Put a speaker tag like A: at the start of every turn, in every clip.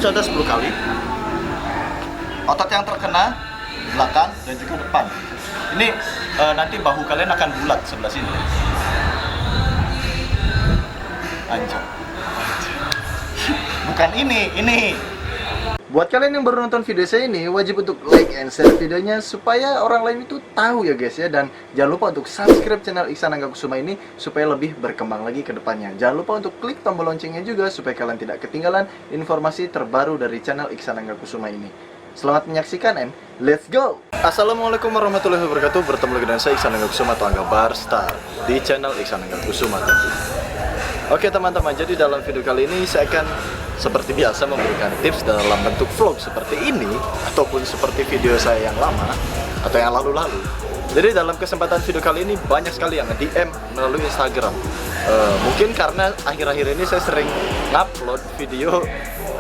A: contoh 10 kali. Otot yang terkena belakang dan juga depan. Ini nanti bahu kalian akan bulat sebelah sini. Anjir. Bukan ini. Buat kalian yang baru nonton video saya ini, wajib untuk like and share videonya supaya orang lain itu tahu ya guys ya. Dan jangan lupa untuk subscribe channel Iksan Angga Kusuma ini supaya lebih berkembang lagi ke depannya. Jangan lupa untuk klik tombol loncengnya juga supaya kalian tidak ketinggalan informasi terbaru dari channel Iksan Angga Kusuma ini. Selamat menyaksikan and let's go! Assalamualaikum warahmatullahi wabarakatuh. Bertemu lagi dengan saya Iksan Angga Kusuma atau Angga Barstar di channel Iksan Angga Kusuma tentu. Oke teman-teman, jadi dalam video kali ini saya akan seperti biasa memberikan tips dalam bentuk vlog seperti ini ataupun seperti video saya yang lama atau yang lalu-lalu. Jadi dalam kesempatan video kali ini banyak sekali yang nge-DM melalui Instagram. Mungkin karena akhir-akhir ini saya sering ngupload video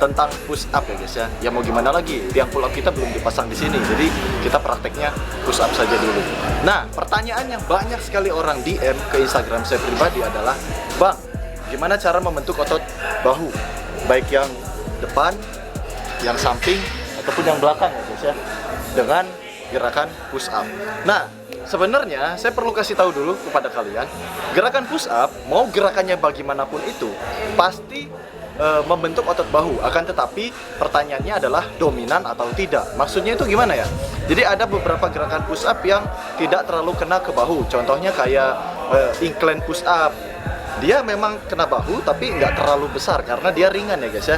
A: tentang push up ya guys ya. Ya mau gimana lagi, tiang pull up kita belum dipasang di sini. Jadi kita prakteknya push up saja dulu. Nah, pertanyaan yang banyak sekali orang DM ke Instagram saya pribadi adalah, "Bang, gimana cara membentuk otot bahu? Baik yang depan, yang samping, ataupun yang belakang ya guys ya, dengan gerakan push up." Nah, sebenarnya saya perlu kasih tahu dulu kepada kalian, gerakan push up, mau gerakannya bagaimanapun itu, pasti membentuk otot bahu. Akan tetapi pertanyaannya adalah dominan atau tidak. Maksudnya itu gimana ya? Jadi ada beberapa gerakan push up yang tidak terlalu kena ke bahu. Contohnya kayak incline push up. Dia memang kena bahu tapi nggak terlalu besar karena dia ringan ya guys ya,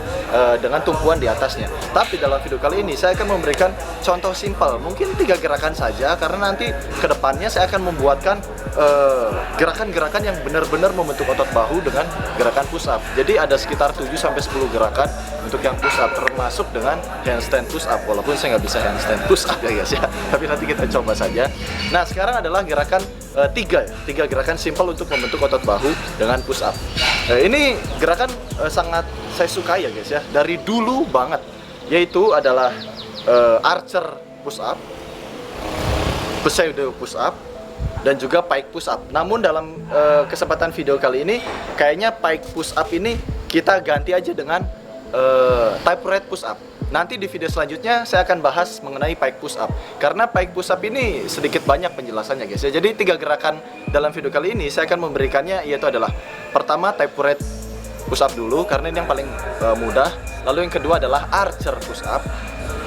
A: dengan tumpuan di atasnya. Tapi dalam video kali ini saya akan memberikan contoh simpel, mungkin 3 gerakan saja, karena nanti kedepannya saya akan membuatkan gerakan-gerakan yang benar-benar membentuk otot bahu dengan gerakan push up. Jadi ada sekitar 7-10 gerakan untuk yang push up, termasuk dengan handstand push up. Walaupun saya nggak bisa handstand push up ya guys ya, tapi nanti kita coba saja. Nah sekarang adalah gerakan 3 gerakan simpel untuk membentuk otot bahu dengan push up. Ini gerakan sangat saya suka ya guys ya, dari dulu banget, yaitu adalah archer push up, pseudo push up, dan juga pike push up. Namun dalam kesempatan video kali ini kayaknya pike push up ini kita ganti aja dengan type push up. Nanti di video selanjutnya saya akan bahas mengenai pike push up, karena pike push up ini sedikit banyak penjelasannya guys ya. Jadi 3 gerakan dalam video kali ini saya akan memberikannya, yaitu adalah pertama type push up dulu karena ini yang paling mudah. Lalu yang kedua adalah archer push up.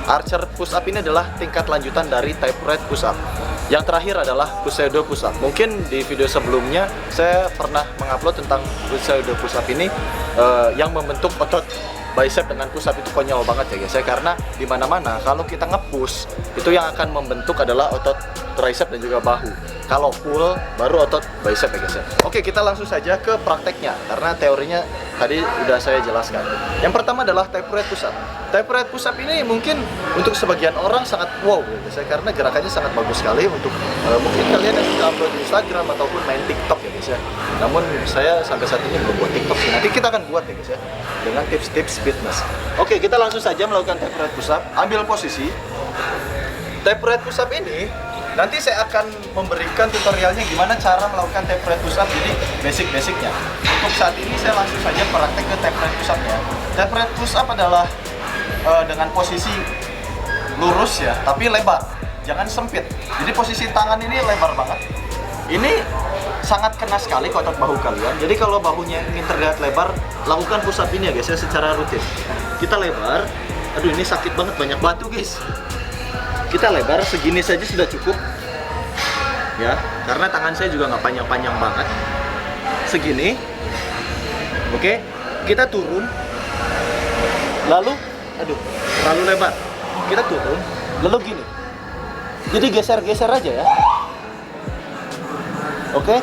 A: Archer push up ini adalah tingkat lanjutan dari type push up. Yang terakhir adalah pseudo push up. Mungkin di video sebelumnya saya pernah mengupload tentang pseudo push up ini, yang membentuk otot bicep dengan push up itu konyol banget ya guys ya, karena dimana-mana kalau kita nge-push itu yang akan membentuk adalah otot tricep dan juga bahu. Kalau pull baru otot bicep ya guys ya. Oke, kita langsung saja ke prakteknya karena teorinya tadi udah saya jelaskan. Yang pertama adalah tapered push up. Tapered push up ini mungkin untuk sebagian orang sangat wow ya guys ya, karena gerakannya sangat bagus sekali untuk mungkin kalian yang sudah upload di Instagram ataupun main TikTok ya guys ya. Namun saya sampai saat ini belum buat TikTok sih. Nanti kita akan buat ya guys ya, dengan tips-tips fitness. Oke, kita langsung saja melakukan tapered push up. Ambil posisi. Tapered push up ini nanti saya akan memberikan tutorialnya gimana cara melakukan tapered push up, jadi basic-basicnya. Untuk saat ini saya langsung saja praktek ke tapered push up ya. Tapered push up adalah dengan posisi lurus ya, tapi lebar, jangan sempit. Jadi posisi tangan ini lebar banget. Ini sangat kena sekali ke otot bahu kalian. Jadi kalau bahunya ingin terlihat lebar, lakukan push up ini ya guys ya secara rutin. Kita lebar. Aduh ini sakit banget, banyak batu guys. Kita lebar segini saja sudah cukup ya, karena tangan saya juga nggak panjang-panjang banget. Segini. Oke, kita turun. Lalu aduh terlalu lebar, kita turun lalu gini, jadi geser-geser aja ya. Oke,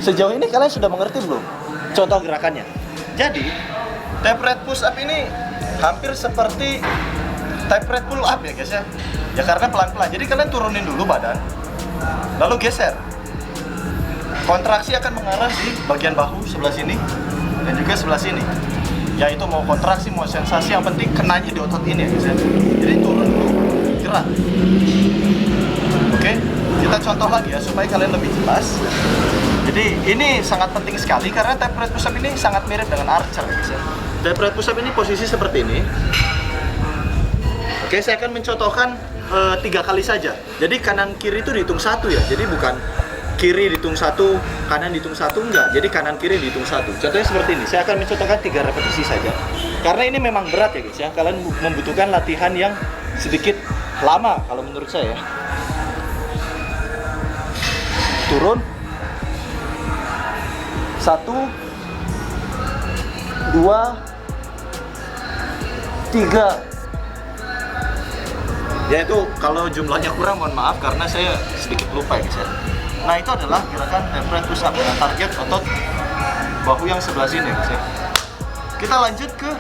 A: sejauh ini kalian sudah mengerti belum contoh gerakannya? Jadi tapered push up ini hampir seperti tapered pull up ya guys ya. Ya karena pelan-pelan, jadi kalian turunin dulu badan lalu geser. Kontraksi akan mengarah di bagian bahu sebelah sini dan juga sebelah sini. Yaitu mau kontraksi, mau sensasi, yang penting kenanya di otot ini ya guys ya. Jadi turun dulu, gerak. Oke, kita Kita contoh lagi ya supaya kalian lebih jelas. Jadi ini sangat penting sekali karena type right push up ini sangat mirip dengan archer ya guys ya. Type right push up ini posisi seperti ini. Oke, saya akan mencontohkan 3 kali saja. Jadi kanan kiri itu dihitung 1 ya. Jadi bukan kiri dihitung 1, kanan dihitung 1, enggak. Jadi kanan kiri dihitung 1. Contohnya seperti ini. Saya akan mencontohkan 3 repetisi saja. Karena ini memang berat ya guys ya. Kalian membutuhkan latihan yang sedikit lama kalau menurut saya. Turun. 1 2 3. Ya itu kalau jumlahnya kurang mohon maaf karena saya sedikit lupa ya guys ya. Nah itu adalah gerakan type right push up dengan target otot bahu yang sebelah sini ya guys ya. Kita lanjut ke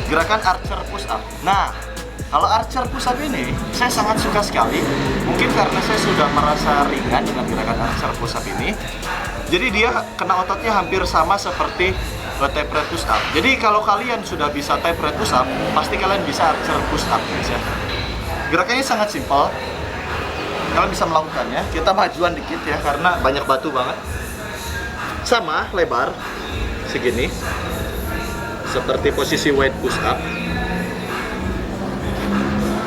A: gerakan archer push up. Nah kalau archer push up ini saya sangat suka sekali. Mungkin karena saya sudah merasa ringan dengan gerakan archer push up ini. Jadi dia kena ototnya hampir sama seperti type right push up. Jadi kalau kalian sudah bisa type right push up, pasti kalian bisa archer push up guys ya. Gerakannya sangat simpel. Kalian bisa melakukannya. Kita majuan dikit ya karena banyak batu banget. Sama lebar segini. Seperti posisi weight push up.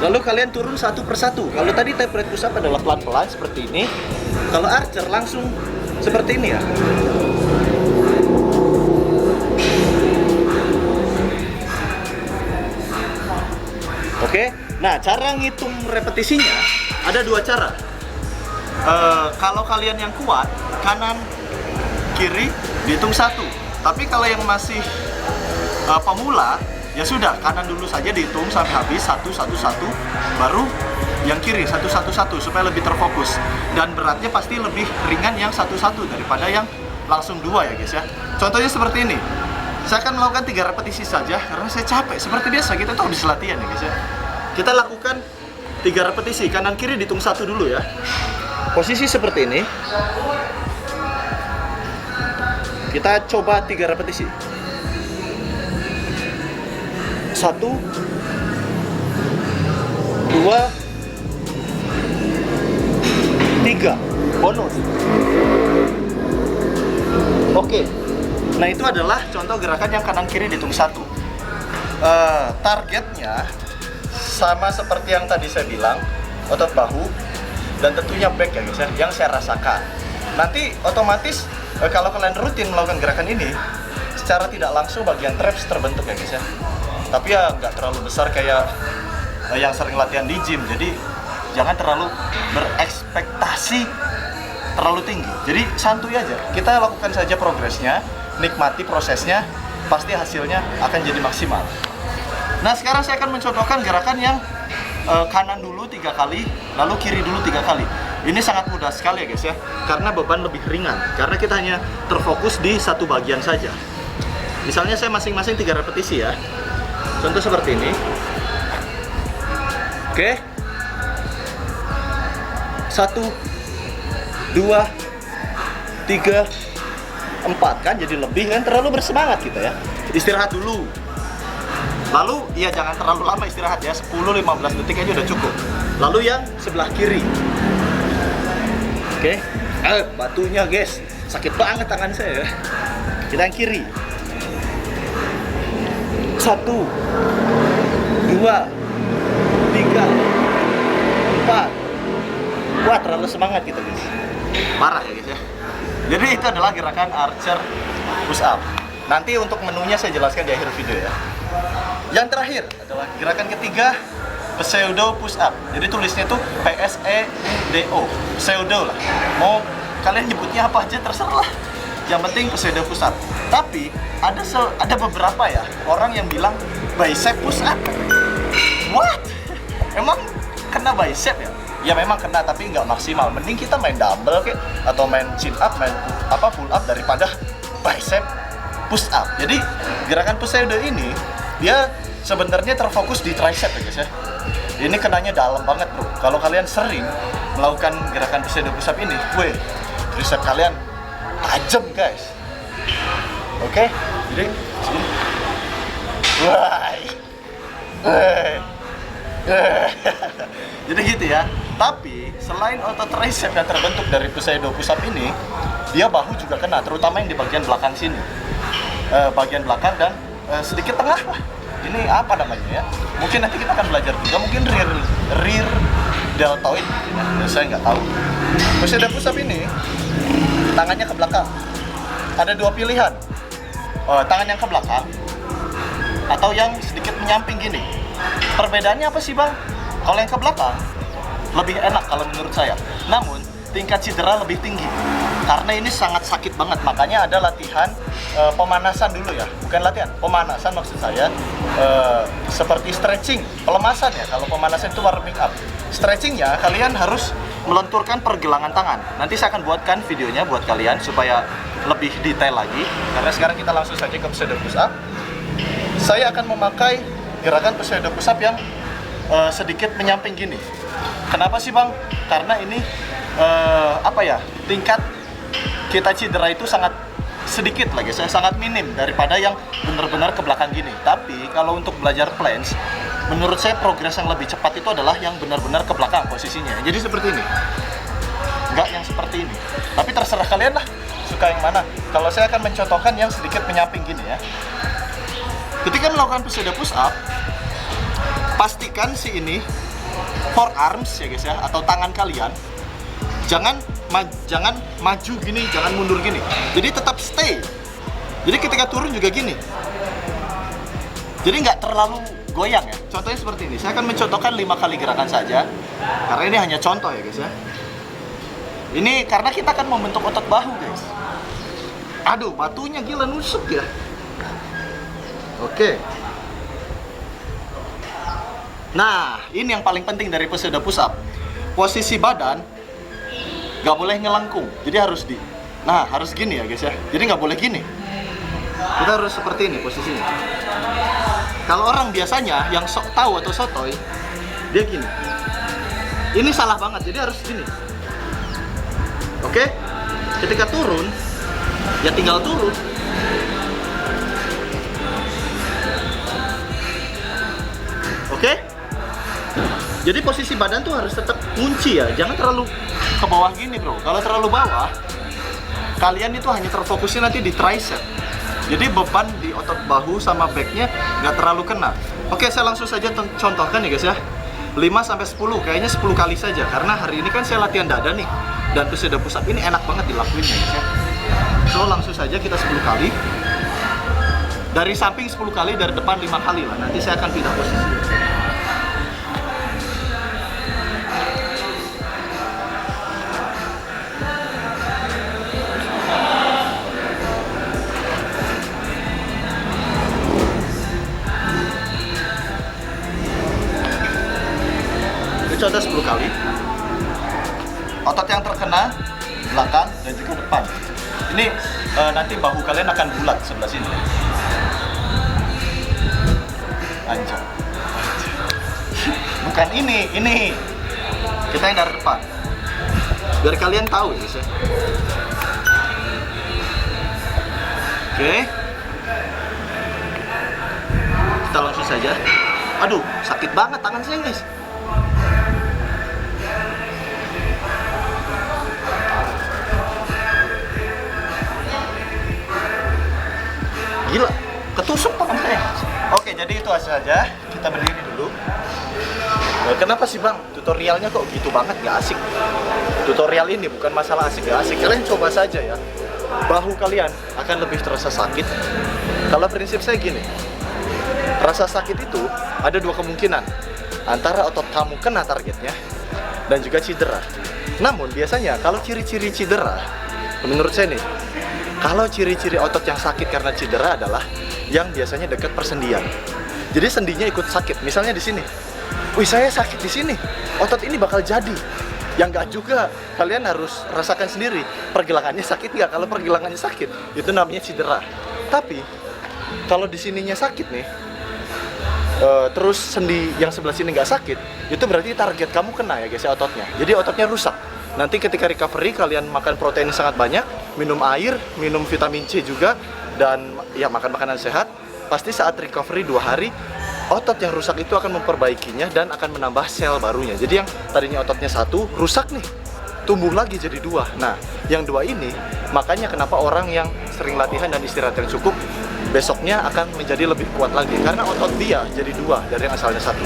A: Lalu kalian turun satu persatu. Kalau tadi type right push up adalah pelan-pelan seperti ini. Kalau archer langsung seperti ini ya. Oke. Nah, cara ngitung repetisinya ada 2 cara. Kalau kalian yang kuat, kanan kiri dihitung 1. Tapi kalau yang masih pemula, ya sudah kanan dulu saja dihitung sampai habis 1 1 1, baru yang kiri 1 1 1 supaya lebih terfokus. Dan beratnya pasti lebih ringan yang 1 1 daripada yang langsung 2 ya guys ya. Contohnya seperti ini. Saya akan melakukan 3 repetisi saja karena saya capek. Seperti biasa kita tuh habis latihan ya guys ya. Kita lakukan 3 repetisi, kanan kiri dihitung 1 dulu ya. Posisi seperti ini. Kita coba 3 repetisi. 1 2 3. Bonus. Oke. Nah, itu adalah contoh gerakan yang kanan kiri dihitung 1. Targetnya sama seperti yang tadi saya bilang, otot bahu dan tentunya back ya guys ya, yang saya rasakan. Nanti otomatis kalau kalian rutin melakukan gerakan ini, secara tidak langsung bagian traps terbentuk ya guys ya. Tapi ya nggak terlalu besar kayak yang sering latihan di gym. Jadi jangan terlalu berekspektasi terlalu tinggi. Jadi santuy aja. Kita lakukan saja progresnya, nikmati prosesnya, pasti hasilnya akan jadi maksimal. Nah sekarang saya akan mencontohkan gerakan yang kanan dulu 3 kali, lalu kiri dulu 3 kali. Ini sangat mudah sekali ya guys ya, karena beban lebih ringan. Karena kita hanya terfokus di satu bagian saja. Misalnya saya masing-masing 3 repetisi ya. Contoh seperti ini. Oke. 1 2 3 4 kan jadi lebih kan, terlalu bersemangat kita ya. Istirahat dulu. Lalu ya jangan terlalu lama istirahat ya, 10-15 detik aja udah cukup. Lalu yang sebelah kiri. Oke. Batunya guys, sakit banget tangan saya ya. Kita yang kiri. 1 2 3 4. Wah, terlalu semangat kita guys. Parah ya guys ya. Jadi itu adalah gerakan archer push up. Nanti untuk menunya saya jelaskan di akhir video ya. Yang terakhir adalah gerakan ketiga, pseudo push up. Jadi tulisnya tuh PSEDO, pseudo lah. Mau kalian nyebutnya apa aja terserah. Yang penting pseudo push up. Tapi ada beberapa ya orang yang bilang bicep push up. What? Emang kena bicep ya? Ya memang kena tapi nggak maksimal. Mending kita main dumbbell kayak atau main chin up, main pull up daripada bicep push up. Jadi gerakan pseudo ini dia sebenarnya terfokus di tricep ya guys ya. Ini kenanya dalam banget bro. Kalau kalian sering melakukan gerakan pseudo push up ini, tricep kalian tajam guys. Oke, jadi sini. Jadi gitu ya. Tapi selain otot tricep yang terbentuk dari pseudo push up ini, dia bahu juga kena, terutama yang di bagian belakang sini, bagian belakang dan sedikit tengah lah. Ini apa namanya ya? Mungkin nanti kita akan belajar juga, mungkin rear deltoid. Ya, saya nggak tahu. Pseudo push up ini tangannya ke belakang. Ada dua pilihan, tangan yang ke belakang atau yang sedikit menyamping gini. Perbedaannya apa sih bang? Kalau yang ke belakang lebih enak kalau menurut saya. Namun tingkat cedera lebih tinggi karena ini sangat sakit banget. Makanya ada latihan pemanasan dulu ya, bukan latihan, pemanasan maksud saya, seperti stretching, pelemasan ya. Kalau pemanasan itu warming up. Stretchingnya kalian harus melenturkan pergelangan tangan. Nanti saya akan buatkan videonya buat kalian supaya lebih detail lagi. Karena sekarang kita langsung saja ke pseudo push up. Saya akan memakai gerakan pseudo push up yang sedikit menyamping gini. Kenapa sih bang? Karena ini tingkat kita cedera itu sangat sedikit lagi, saya sangat minim daripada yang benar-benar ke belakang gini. Tapi kalau untuk belajar planche, menurut saya progres yang lebih cepat itu adalah yang benar-benar ke belakang posisinya. Jadi seperti ini, nggak yang seperti ini. Tapi terserah kalian lah, suka yang mana. Kalau saya akan mencontohkan yang sedikit menyamping gini ya. Ketika melakukan pseudo push up, pastikan si ini forearms ya guys ya, atau tangan kalian jangan maju gini, jangan mundur gini. Jadi tetap stay. Jadi ketika turun juga gini. Jadi nggak terlalu goyang ya. Contohnya seperti ini. Saya akan mencontohkan 5 kali gerakan saja. Karena ini hanya contoh ya guys ya. Ini karena kita akan membentuk otot bahu guys. Aduh, batunya gila nusuk ya. Oke. Nah, ini yang paling penting dari pseudo push up. Posisi badan nggak boleh ngelengkung, jadi harus harus gini ya guys ya. Jadi nggak boleh gini. Kita harus seperti ini posisinya. Kalau orang biasanya yang sok tahu atau sotoy, dia gini. Ini salah banget, jadi harus gini. Oke? Ketika turun, ya tinggal turun. Oke? Jadi posisi badan tuh harus tetap kunci ya, jangan terlalu ke bawah gini bro. Kalau terlalu bawah, kalian itu hanya terfokusnya nanti di tricep. Jadi beban di otot bahu sama backnya nggak terlalu kena. Oke, saya langsung saja contohkan ya guys ya. 5-10, kayaknya 10 kali saja. Karena hari ini kan saya latihan dada nih. Dan pseudo push up ini enak banget dilakuin ya guys ya. So langsung saja kita 10 kali. Dari samping 10 kali, dari depan 5 kali lah. Nanti saya akan pindah posisi. Contoh 10 kali. Otot yang terkena belakang dan juga depan. Ini nanti bahu kalian akan bulat sebelah sini. Anjir. Bukan ini. Kita yang dari depan. Biar kalian tahu ya guys ya. Oke. Kita langsung saja. Aduh, sakit banget tangan saya guys. Gila, ketusuk tangan saya. Oke, jadi itu saja. Kita berdiri dulu. Kenapa sih bang? Tutorialnya kok gitu banget, gak asik. Tutorial ini bukan masalah asik gak asik. Kalian coba saja ya. Bahu kalian akan lebih terasa sakit. Kalau prinsip saya gini, rasa sakit itu ada 2 kemungkinan. Antara otot kamu kena targetnya dan juga cedera. Namun biasanya kalau ciri-ciri cedera, menurut saya nih, kalau ciri-ciri otot yang sakit karena cedera adalah yang biasanya dekat persendian. Jadi sendinya ikut sakit. Misalnya di sini. Wih, saya sakit di sini. Otot ini bakal jadi. Yang enggak juga. Kalian harus rasakan sendiri. Pergelangannya sakit nggak? Kalau pergelangannya sakit, itu namanya cedera. Tapi kalau di sininya sakit nih, terus sendi yang sebelah sini nggak sakit, itu berarti target kamu kena ya guys ya, ototnya. Jadi ototnya rusak. Nanti ketika recovery kalian makan protein sangat banyak, minum air, minum vitamin C juga, dan ya makan makanan sehat. Pasti saat recovery 2 hari, otot yang rusak itu akan memperbaikinya dan akan menambah sel barunya. Jadi yang tadinya ototnya satu rusak nih, tumbuh lagi jadi dua. Nah, yang dua ini makanya kenapa orang yang sering latihan dan istirahat yang cukup besoknya akan menjadi lebih kuat lagi, karena otot dia jadi dua dari yang asalnya satu.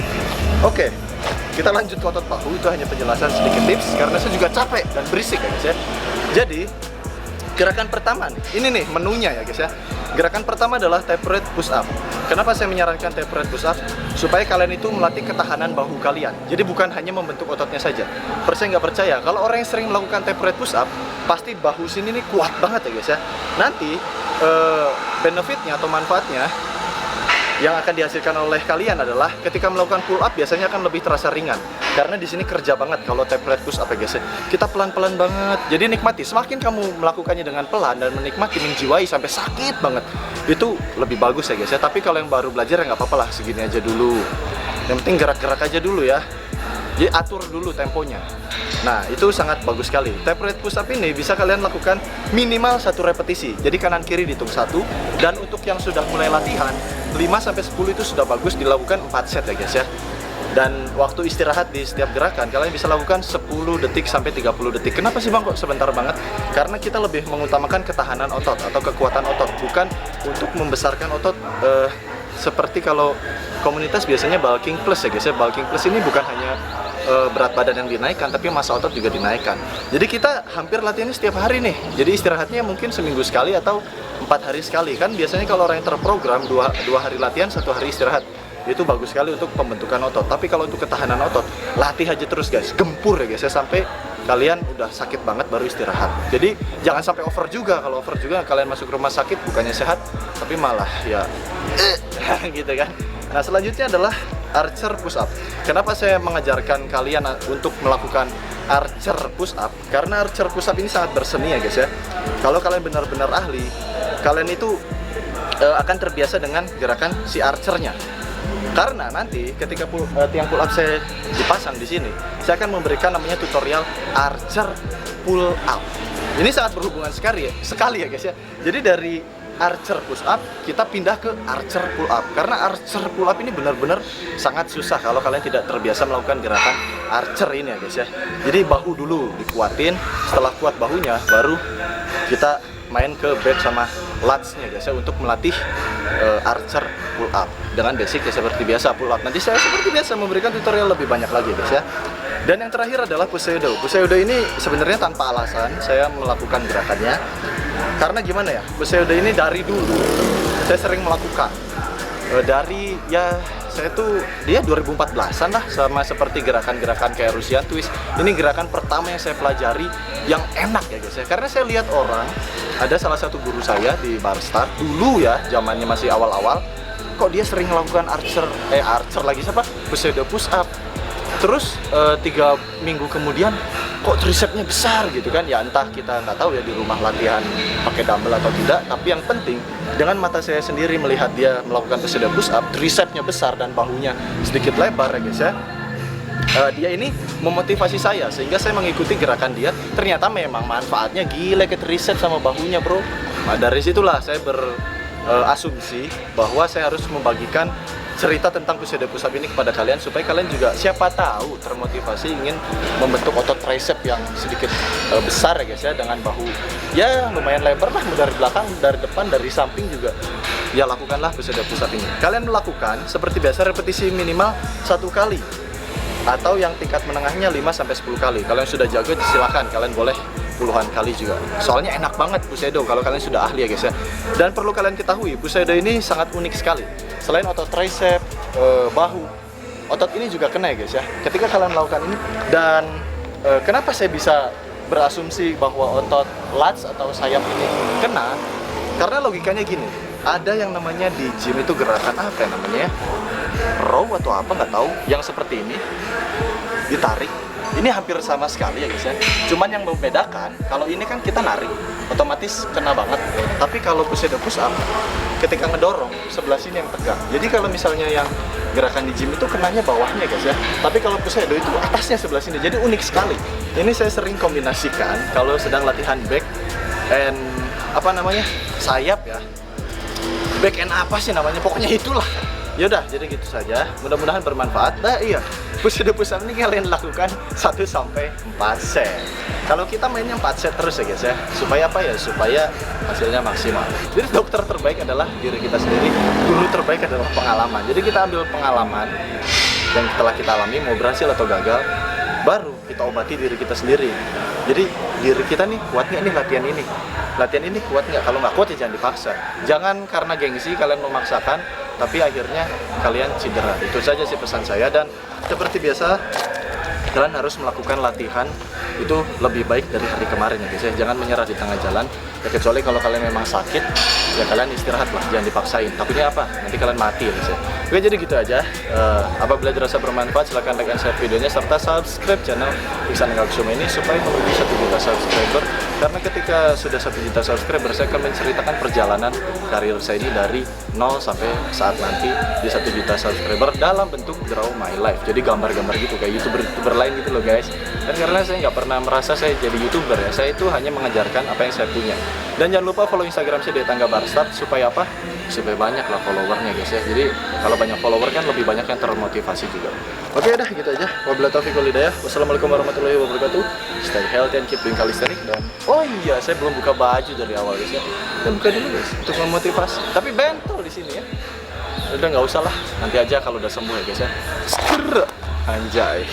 A: Oke, kita lanjut ke otot bahu. Itu hanya penjelasan sedikit tips karena saya juga capek dan berisik ya guys ya. Jadi gerakan pertama nih, ini nih menunya ya guys ya. Gerakan pertama adalah tapered push up. Kenapa saya menyarankan tapered push up? Supaya kalian itu melatih ketahanan bahu kalian. Jadi bukan hanya membentuk ototnya saja. Percaya nggak percaya, kalau orang yang sering melakukan tapered push up, pasti bahu sini nih kuat banget ya guys ya. Nanti benefitnya atau manfaatnya yang akan dihasilkan oleh kalian adalah ketika melakukan pull up biasanya akan lebih terasa ringan, karena di sini kerja banget kalau tapered push up ya guys. Kita pelan-pelan banget, jadi nikmati. Semakin kamu melakukannya dengan pelan dan menikmati, menjiwai sampai sakit banget, itu lebih bagus ya guys ya. Tapi kalau yang baru belajar ya nggak apa-apa lah, segini aja dulu. Yang penting gerak-gerak aja dulu ya. Jadi atur dulu temponya. Nah, itu sangat bagus sekali. Tapered push up ini bisa kalian lakukan minimal 1 repetisi. Jadi kanan kiri dihitung 1, dan untuk yang sudah mulai latihan 5-10 itu sudah bagus dilakukan 4 set ya guys ya. Dan waktu istirahat di setiap gerakan kalian bisa lakukan 10 detik sampai 30 detik. Kenapa sih Bang kok sebentar banget? Karena kita lebih mengutamakan ketahanan otot atau kekuatan otot, bukan untuk membesarkan otot seperti kalau komunitas biasanya bulking plus ya guys ya. Bulking plus ini bukan hanya berat badan yang dinaikkan, tapi massa otot juga dinaikkan. Jadi kita hampir latihannya setiap hari nih. Jadi istirahatnya mungkin seminggu sekali atau 4 hari sekali. Kan biasanya kalau orang yang terprogram 2 hari latihan, 1 hari istirahat. Itu bagus sekali untuk pembentukan otot. Tapi kalau untuk ketahanan otot, latih aja terus guys. Gempur ya guys ya, sampai kalian udah sakit banget baru istirahat. Jadi jangan sampai over juga. Kalau over juga kalian masuk rumah sakit, bukannya sehat, tapi malah ya gitu kan. Nah, selanjutnya adalah archer push up. Kenapa saya mengajarkan kalian untuk melakukan archer push up? Karena archer push up ini sangat berseni ya guys ya. Kalau kalian benar-benar ahli, kalian itu akan terbiasa dengan gerakan si archernya. Karena nanti ketika tiang pull up saya dipasang di sini, saya akan memberikan namanya tutorial archer pull up. Ini sangat berhubungan sekali ya guys ya. Jadi dari archer push up kita pindah ke archer pull up, karena archer pull up ini benar-benar sangat susah kalau kalian tidak terbiasa melakukan gerakan archer ini ya guys ya. Jadi bahu dulu dikuatin, setelah kuat bahunya baru kita main ke back sama lats-nya guys ya, untuk melatih archer pull up dengan basic ya seperti biasa pull up. Nanti saya seperti biasa memberikan tutorial lebih banyak lagi guys ya. Dan yang terakhir adalah pseudo. Pseudo ini sebenarnya tanpa alasan saya melakukan gerakannya. Karena gimana ya, pseudo ini dari dulu saya sering melakukan. Dari ya saya tuh dia 2014-an lah, sama seperti gerakan-gerakan kayak Russian twist. Ini gerakan pertama yang saya pelajari yang enak ya guys ya. Karena saya lihat orang, ada salah satu guru saya di Barstar dulu ya, zamannya masih awal-awal, kok dia sering melakukan archer lagi siapa? Pseudo push up. Terus 3 minggu kemudian kok tricepnya besar gitu kan. Ya entah, kita nggak tahu ya di rumah latihan pakai dumbbell atau tidak. Tapi yang penting dengan mata saya sendiri melihat dia melakukan pseudo push up, tricepnya besar dan bahunya sedikit lebar ya guys ya. Dia ini memotivasi saya sehingga saya mengikuti gerakan dia. Ternyata memang manfaatnya gila ke tricep sama bahunya bro. Nah, dari situlah saya berasumsi bahwa saya harus membagikan cerita tentang pseudo push up ini kepada kalian, supaya kalian juga siapa tahu termotivasi ingin membentuk otot tricep yang sedikit besar ya guys ya, dengan bahu ya lumayan lebar lah, dari belakang, dari depan, dari samping juga. Ya lakukanlah pseudo push up ini. Kalian melakukan seperti biasa, repetisi minimal 1 kali atau yang tingkat menengahnya 5-10 kali. Kalau yang sudah jago silakan kalian boleh puluhan kali juga. Soalnya enak banget pseudo kalau kalian sudah ahli ya guys ya. Dan perlu kalian ketahui, pseudo ini sangat unik sekali. Selain otot tricep, bahu, otot ini juga kena ya guys ya. Ketika kalian melakukan ini, dan kenapa saya bisa berasumsi bahwa otot lats atau sayap ini kena? Karena logikanya gini, ada yang namanya di gym itu gerakan apa ya namanya? Row atau apa nggak tahu, yang seperti ini ditarik. Ini hampir sama sekali ya guys ya. Cuman yang membedakan, kalau ini kan kita narik, otomatis kena banget. Tapi kalau pseudo push up, ketika ngedorong, sebelah sini yang tegak. Jadi kalau misalnya yang gerakan di gym itu kenanya bawahnya guys ya. Tapi kalau pseudo itu atasnya sebelah sini. Jadi unik sekali. Ini saya sering kombinasikan kalau sedang latihan back and sayap ya. Back and apa sih namanya? Pokoknya itulah. Yaudah, jadi gitu saja. Mudah-mudahan bermanfaat. Nah iya, push-up ini kalian lakukan 1 sampai 4 set. Kalau kita mainnya 4 set terus ya guys ya. Supaya apa ya? Supaya hasilnya maksimal. Jadi dokter terbaik adalah diri kita sendiri. Guru terbaik adalah pengalaman. Jadi kita ambil pengalaman yang telah kita alami, mau berhasil atau gagal, baru kita obati diri kita sendiri. Jadi diri kita nih kuat nggak nih latihan ini kuat nggak? Kalau nggak kuat ya jangan dipaksa. Jangan karena gengsi kalian memaksakan, tapi akhirnya kalian cedera. Itu saja sih pesan saya. Dan seperti biasa, kalian harus melakukan latihan itu lebih baik dari hari kemarin ya guys ya. Jangan menyerah di tengah jalan ya, kecuali kalau kalian memang sakit ya kalian istirahat lah, jangan dipaksain. Takutnya apa? Nanti kalian mati ya guys ya. Oke, jadi gitu aja. Apabila dirasa bermanfaat silahkan like and share videonya, serta subscribe channel Iksan Kusuma ini supaya menuju 1 juta subscriber. Karena ketika sudah 1 juta subscriber, saya akan menceritakan perjalanan karir saya ini dari 0 sampai saat nanti di 1 juta subscriber dalam bentuk draw my life. Jadi gambar-gambar gitu kayak youtuber lain gitu loh guys. Dan karena saya nggak pernah merasa saya jadi youtuber ya, saya itu hanya mengajarkan apa yang saya punya. Dan jangan lupa follow Instagram saya di Tangga Barstat supaya apa? Supaya banyak lah followernya guys ya. Jadi kalau banyak follower kan lebih banyak yang termotivasi juga. Oke dah, gitu aja. Wabillahi taufiq wal hidayah. Wassalamualaikum warahmatullahi wabarakatuh. Stay healthy and keep doing calisthenics. Dan oh iya, saya belum buka baju dari awal guys ya. Dan buka dulu guys untuk memotivasi. Tapi bentol di sini ya. Udah nggak usah lah. Nanti aja kalau udah sembuh ya guys ya. Anjay.